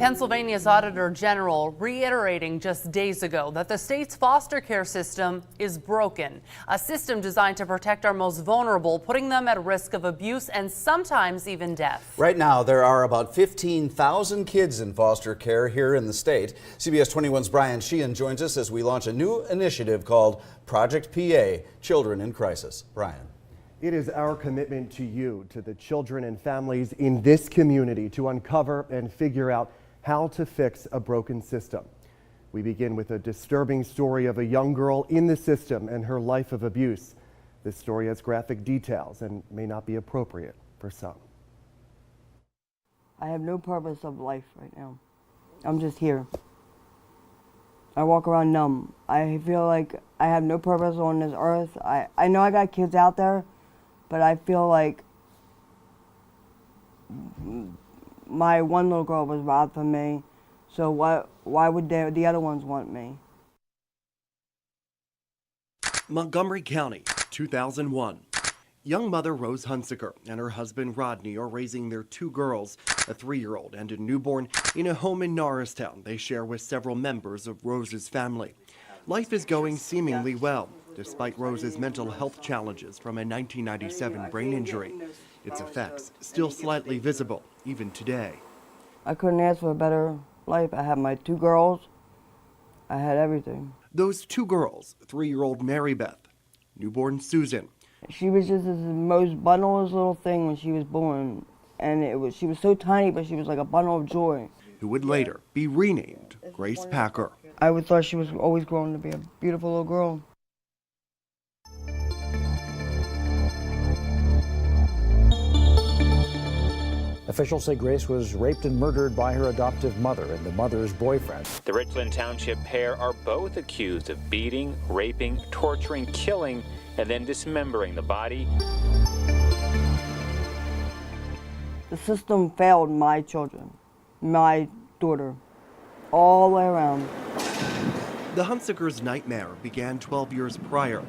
Pennsylvania's Auditor General reiterating just days ago that the state's foster care system is broken, a system designed to protect our most vulnerable, putting them at risk of abuse and sometimes even death. Right now, there are about 15,000 kids in foster care here in the state. CBS 21's Brian Sheehan joins us as we launch a new initiative called Project PA, Children in Crisis. Brian. It is our commitment to you, to the children and families in this community, to uncover and figure out how to fix a broken system. We begin with a disturbing story of a young girl in the system and her life of abuse. This story has graphic details and may not be appropriate for some. I have no purpose of life right now. I'm just here. I walk around numb. I feel like I have no purpose on this earth. I know I got kids out there, but I feel like my one little girl was robbed from me, so why would the other ones want me? Montgomery County, 2001. Young mother Rose Hunsaker and her husband Rodney are raising their two girls, a 3-year-old and a newborn, in a home in Norristown they share with several members of Rose's family. Life is going seemingly well, despite Rose's mental health challenges from a 1997 brain injury. Its effects still slightly visible, even today. I couldn't ask for a better life. I had my 2 girls. I had everything. Those 2 girls, 3-year-old Mary Beth, newborn Susan. She was just the most bundleless little thing when she was born. And she was so tiny, but she was like a bundle of joy. Who would later be renamed Grace Packer. I would thought she was always growing to be a beautiful little girl. Officials say Grace was raped and murdered by her adoptive mother and the mother's boyfriend. The Richland Township pair are both accused of beating, raping, torturing, killing, and then dismembering the body. The system failed my children, my daughter, all the way around. The Hunsakers' nightmare began 12 years prior.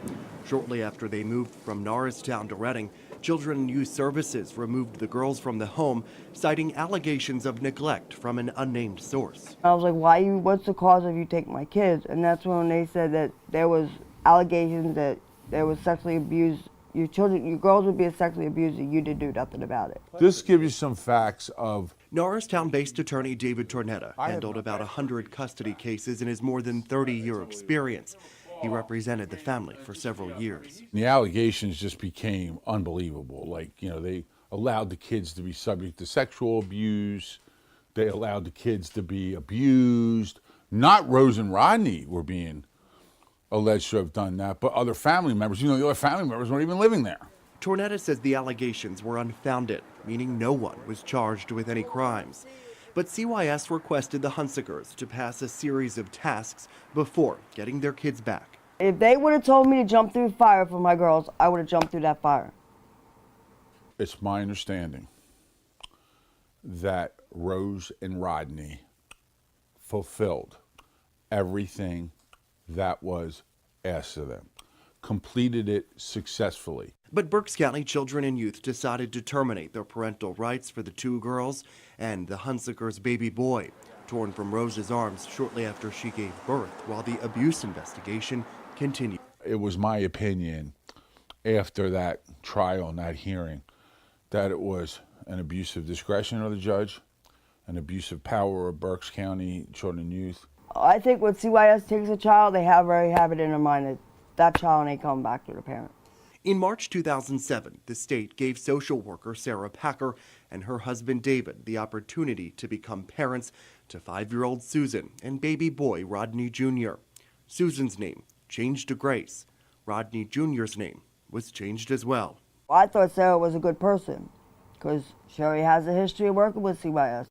Shortly after they moved from Norristown to Reading, Children and Youth Services removed the girls from the home, citing allegations of neglect from an unnamed source. I was like, what's the cause of you taking my kids? And that's when they said that there was allegations that there was sexually abused. Your girls would be sexually abused and you didn't do nothing about it. This gives you some facts of... Norristown-based attorney David Tornetta handled about 100 custody cases in his more than 30-year experience. He represented the family for several years. The allegations just became unbelievable. Like, they allowed the kids to be subject to sexual abuse. They allowed the kids to be abused. Not Rose and Rodney were being alleged to have done that, but other family members. The other family members weren't even living there. Tornetta says the allegations were unfounded, meaning no one was charged with any crimes. But CYS requested the Hunsakers to pass a series of tasks before getting their kids back. If they would have told me to jump through fire for my girls, I would have jumped through that fire. It's my understanding that Rose and Rodney fulfilled everything that was asked of them, completed it successfully. But Berks County Children and Youth decided to terminate their parental rights for the 2 girls and the Hunsakers' baby boy, torn from Rose's arms shortly after she gave birth, while the abuse investigation continued. It was my opinion after that trial and that hearing that it was an abuse of discretion of the judge, an abuse of power of Berks County Children and Youth. I think when CYS takes a child, they already have it in their mind that that child ain't coming back to the parent. In March 2007, the state gave social worker Sarah Packer and her husband David the opportunity to become parents to 5-year-old Susan and baby boy Rodney Jr. Susan's name changed to Grace. Rodney Jr.'s name was changed as well. I thought Sarah was a good person because she already has a history of working with CYS.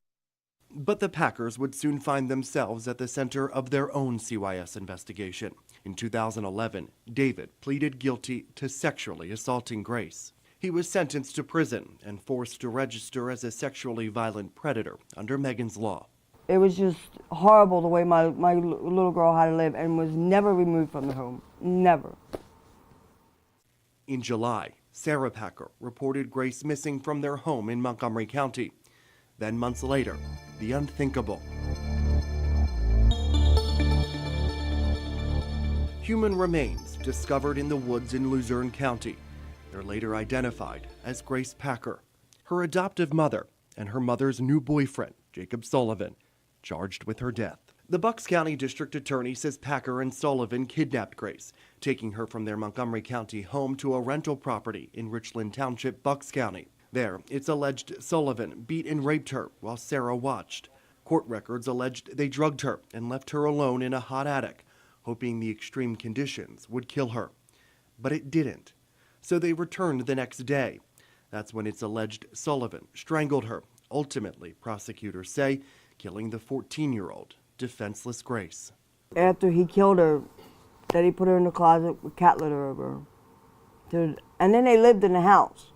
But the Packers would soon find themselves at the center of their own CYS investigation. In 2011, David pleaded guilty to sexually assaulting Grace. He was sentenced to prison and forced to register as a sexually violent predator under Megan's Law. It was just horrible the way my little girl had to live and was never removed from the home. Never. In July, Sarah Packer reported Grace missing from their home in Montgomery County. Then months later, the unthinkable. Human remains discovered in the woods in Luzerne County. They're later identified as Grace Packer, her adoptive mother, and her mother's new boyfriend, Jacob Sullivan, charged with her death. The Bucks County District Attorney says Packer and Sullivan kidnapped Grace, taking her from their Montgomery County home to a rental property in Richland Township, Bucks County. There, it's alleged Sullivan beat and raped her while Sarah watched. Court records alleged they drugged her and left her alone in a hot attic, hoping the extreme conditions would kill her. But it didn't. So they returned the next day. That's when it's alleged Sullivan strangled her, ultimately, prosecutors say, killing the 14-year-old, defenseless Grace. After he killed her, then he put her in the closet with cat litter over her. And then they lived in the house.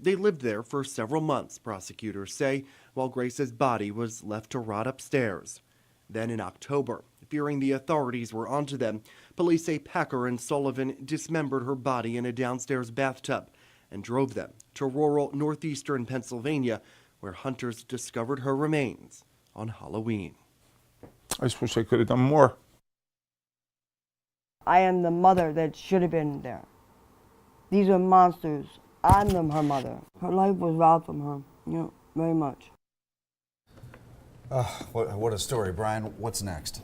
They lived there for several months, prosecutors say, while Grace's body was left to rot upstairs. Then in October, fearing the authorities were onto them, police say Packer and Sullivan dismembered her body in a downstairs bathtub and drove them to rural northeastern Pennsylvania, where hunters discovered her remains on Halloween. I just wish I could have done more. I am the mother that should have been there. These are monsters. I'm her mother. Her life was robbed from her, very much. What a story, Brian. What's next?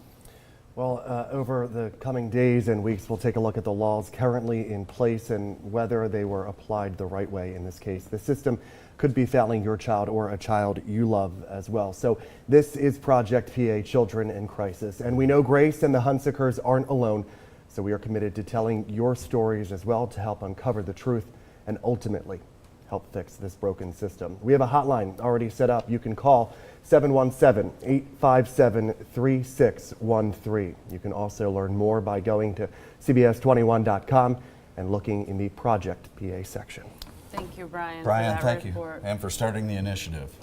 Well, over the coming days and weeks, we'll take a look at the laws currently in place and whether they were applied the right way in this case. The system could be failing your child or a child you love as well. So this is Project PA, Children in Crisis. And we know Grace and the Hunsikers aren't alone, so we are committed to telling your stories as well to help uncover the truth and ultimately help fix this broken system. We have a hotline already set up. You can call 717-857-3613. You can also learn more by going to CBS21.com and looking in the Project PA section. Thank you, Brian. Brian, for that thank report. you. And for starting the initiative.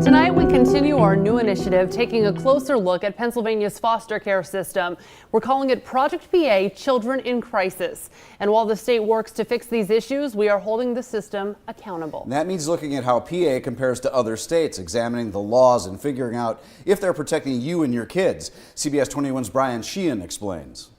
Tonight, we continue our new initiative, taking a closer look at Pennsylvania's foster care system. We're calling it Project PA, Children in Crisis. And while the state works to fix these issues, we are holding the system accountable. And that means looking at how PA compares to other states, examining the laws and figuring out if they're protecting you and your kids. CBS 21's Brian Sheehan explains.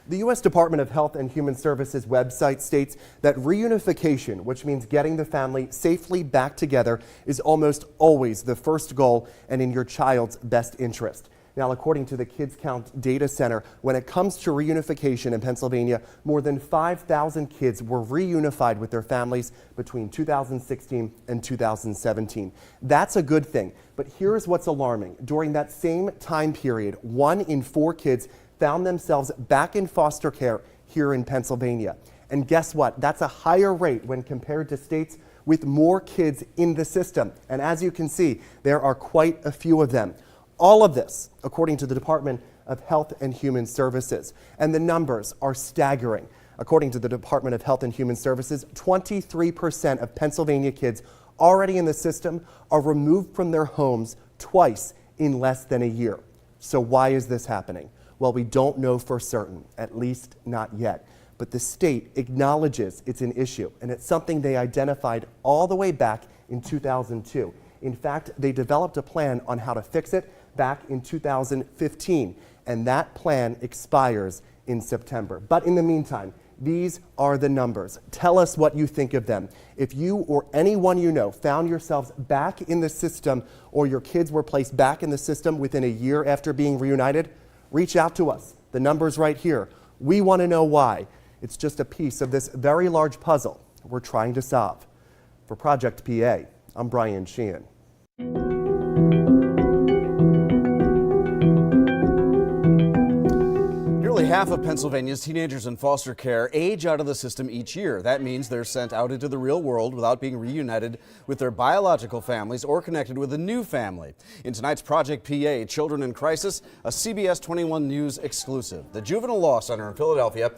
The U.S. Department of Health and Human Services website states that reunification, which means getting the family safely back together, is almost always the first goal and in your child's best interest. Now, according to the Kids Count Data Center, when it comes to reunification in Pennsylvania, more than 5,000 kids were reunified with their families between 2016 and 2017. That's a good thing, but here's what's alarming. During that same time period, 1 in 4 kids found themselves back in foster care here in Pennsylvania. And guess what? That's a higher rate when compared to states with more kids in the system. And as you can see, there are quite a few of them. All of this, according to the Department of Health and Human Services. And the numbers are staggering. According to the Department of Health and Human Services, 23% of Pennsylvania kids already in the system are removed from their homes twice in less than a year. So why is this happening? Well, we don't know for certain, at least not yet. But the state acknowledges it's an issue, and it's something they identified all the way back in 2002. In fact, they developed a plan on how to fix it back in 2015, and that plan expires in September. But in the meantime, these are the numbers. Tell us what you think of them. If you or anyone you know found yourselves back in the system, or your kids were placed back in the system within a year after being reunited, reach out to us. The number's right here. We want to know why. It's just a piece of this very large puzzle we're trying to solve. For Project PA, I'm Brian Sheehan. Nearly half of Pennsylvania's teenagers in foster care age out of the system each year. That means they're sent out into the real world without being reunited with their biological families or connected with a new family. In tonight's Project PA, Children in Crisis, a CBS 21 News exclusive. The Juvenile Law Center in Philadelphia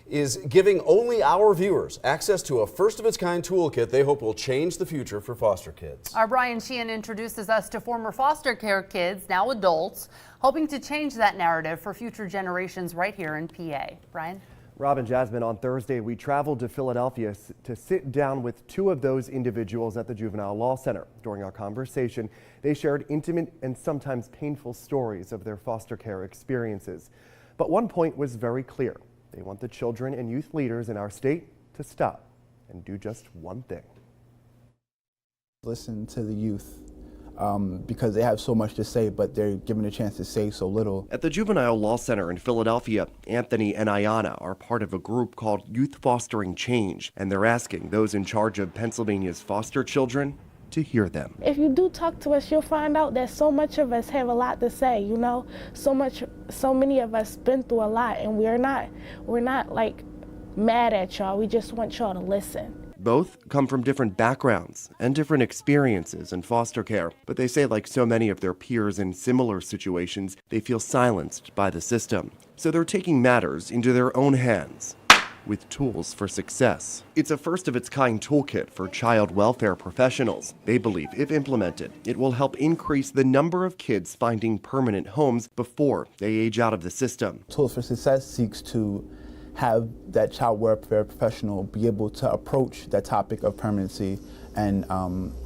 is giving only our viewers access to a first-of-its-kind toolkit they hope will change the future for foster kids. Our Brian Sheehan introduces us to former foster care kids, now adults, hoping to change that narrative for future generations right here in PA. Brian? Rob and Jasmine, on Thursday, we traveled to Philadelphia to sit down with two of those individuals at the Juvenile Law Center. During our conversation, they shared intimate and sometimes painful stories of their foster care experiences. But one point was very clear. They want the children and youth leaders in our state to stop and do just one thing. Listen to the youth. Because they have so much to say, but they're given a chance to say so little. At the Juvenile Law Center in Philadelphia, Anthony and Ayanna are part of a group called Youth Fostering Change, and they're asking those in charge of Pennsylvania's foster children to hear them. If you do talk to us, you'll find out that so much of us have a lot to say, you know? So many of us been through a lot, and we're not like mad at y'all. We just want y'all to listen. Both come from different backgrounds and different experiences in foster care, but they say, like so many of their peers in similar situations, they feel silenced by the system. So they're taking matters into their own hands with tools for success. It's a first-of-its-kind toolkit for child welfare professionals. They believe if implemented, it will help increase the number of kids finding permanent homes before they age out of the system. Tools for Success seeks to have that child welfare professional be able to approach that topic of permanency and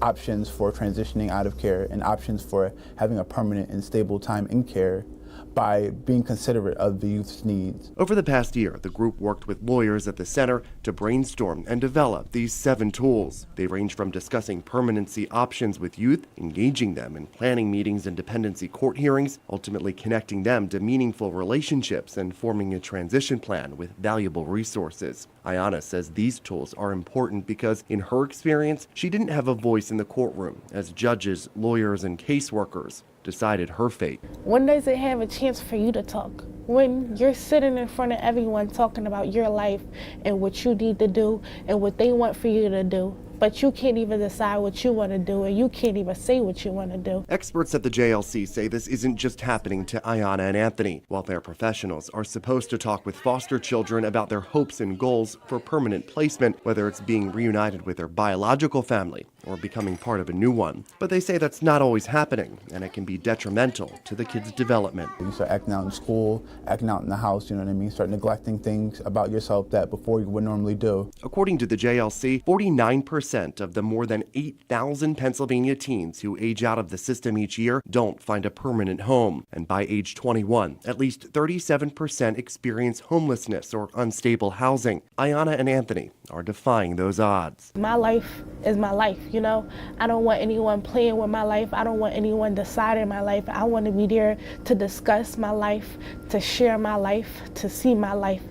options for transitioning out of care and options for having a permanent and stable time in care by being considerate of the youth's needs. Over the past year, the group worked with lawyers at the center to brainstorm and develop these 7 tools. They range from discussing permanency options with youth, engaging them in planning meetings and dependency court hearings, ultimately connecting them to meaningful relationships and forming a transition plan with valuable resources. Ayanna says these tools are important because, in her experience, she didn't have a voice in the courtroom as judges, lawyers, and caseworkers decided her fate. When does it have a chance for you to talk? When you're sitting in front of everyone talking about your life and what you need to do and what they want for you to do, but you can't even decide what you want to do, and you can't even say what you want to do. Experts at the JLC say this isn't just happening to Ayanna and Anthony. Welfare professionals are supposed to talk with foster children about their hopes and goals for permanent placement, whether it's being reunited with their biological family or becoming part of a new one. But they say that's not always happening, and it can be detrimental to the kid's development. You start acting out in school, acting out in the house, you know what I mean? Start neglecting things about yourself that before you would normally do. According to the JLC, 49% of the more than 8,000 Pennsylvania teens who age out of the system each year don't find a permanent home. And by age 21, at least 37% experience homelessness or unstable housing. Ayanna and Anthony are defying those odds. My life is my life, you know? I don't want anyone playing with my life. I don't want anyone deciding my life. I want to be there to discuss my life, to share my life, to see my life,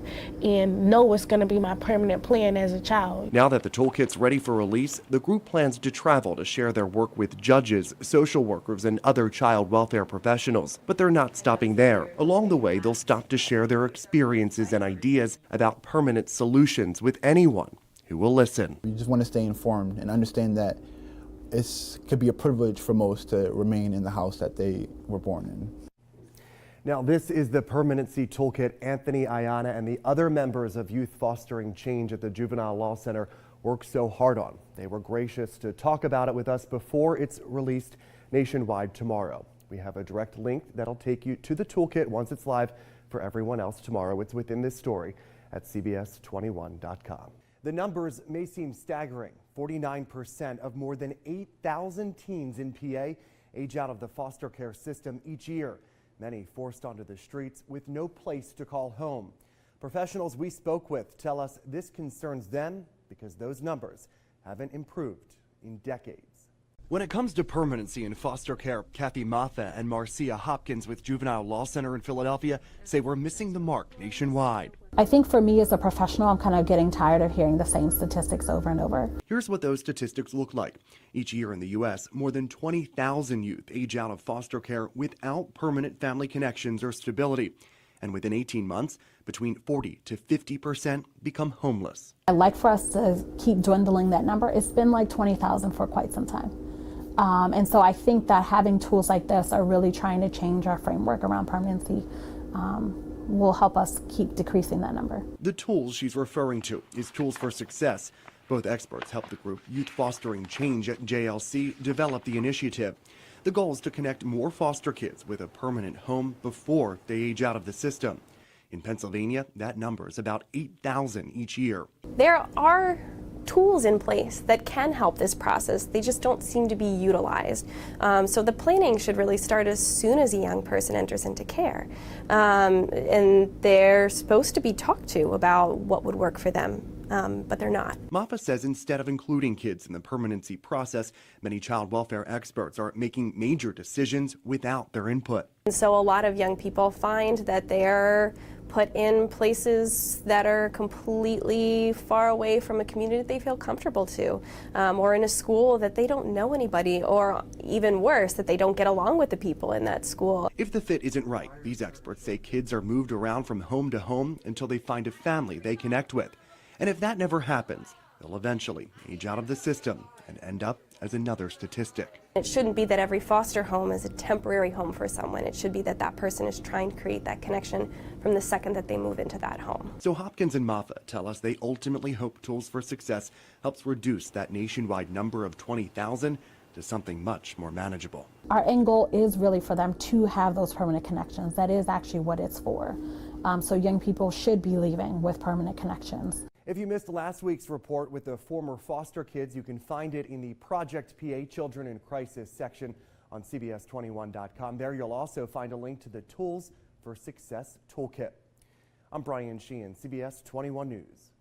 and know what's going to be my permanent plan as a child. Now that the toolkit's ready for release, the group plans to travel to share their work with judges, social workers, and other child welfare professionals. But they're not stopping there. Along the way, they'll stop to share their experiences and ideas about permanent solutions with anyone who will listen. You just want to stay informed and understand that it could be a privilege for most to remain in the house that they were born in. Now, this is the permanency toolkit Anthony, Ayanna, and the other members of Youth Fostering Change at the Juvenile Law Center worked so hard on. They were gracious to talk about it with us before it's released nationwide tomorrow. We have a direct link that'll take you to the toolkit once it's live for everyone else tomorrow. It's within this story at CBS21.com. The numbers may seem staggering. 49% of more than 8,000 teens in PA age out of the foster care system each year. Many forced onto the streets with no place to call home. Professionals we spoke with tell us this concerns them because those numbers haven't improved in decades. When it comes to permanency in foster care, Kathy Maffa and Marcia Hopkins with Juvenile Law Center in Philadelphia say we're missing the mark nationwide. I think for me as a professional, I'm kind of getting tired of hearing the same statistics over and over. Here's what those statistics look like. Each year in the U.S., more than 20,000 youth age out of foster care without permanent family connections or stability. And within 18 months, between 40 to 50% become homeless. I'd like for us to keep dwindling that number. It's been like 20,000 for quite some time. And so I think that having tools like this are really trying to change our framework around permanency will help us keep decreasing that number. The tools she's referring to is Tools for Success. Both experts helped the group Youth Fostering Change at JLC develop the initiative. The goal is to connect more foster kids with a permanent home before they age out of the system. In Pennsylvania, that number is about 8,000 each year. There are tools in place that can help this process. They just don't seem to be utilized. So the planning should really start as soon as a young person enters into care. And they're supposed to be talked to about what would work for them. But they're not. Moffa says instead of including kids in the permanency process, many child welfare experts are making major decisions without their input. And so a lot of young people find that they're put in places that are completely far away from a community that they feel comfortable to, or in a school that they don't know anybody, or even worse, that they don't get along with the people in that school. If the fit isn't right, these experts say kids are moved around from home to home until they find a family they connect with. And if that never happens, they'll eventually age out of the system and end up as another statistic. It shouldn't be that every foster home is a temporary home for someone. It should be that that person is trying to create that connection from the second that they move into that home. So Hopkins and Moffa tell us they ultimately hope Tools for Success helps reduce that nationwide number of 20,000 to something much more manageable. Our end goal is really for them to have those permanent connections. That is actually what it's for. So young people should be leaving with permanent connections. If you missed last week's report with the former foster kids, you can find it in the Project PA Children in Crisis section on CBS21.com. There you'll also find a link to the Tools for Success Toolkit. I'm Brian Sheehan, CBS 21 News.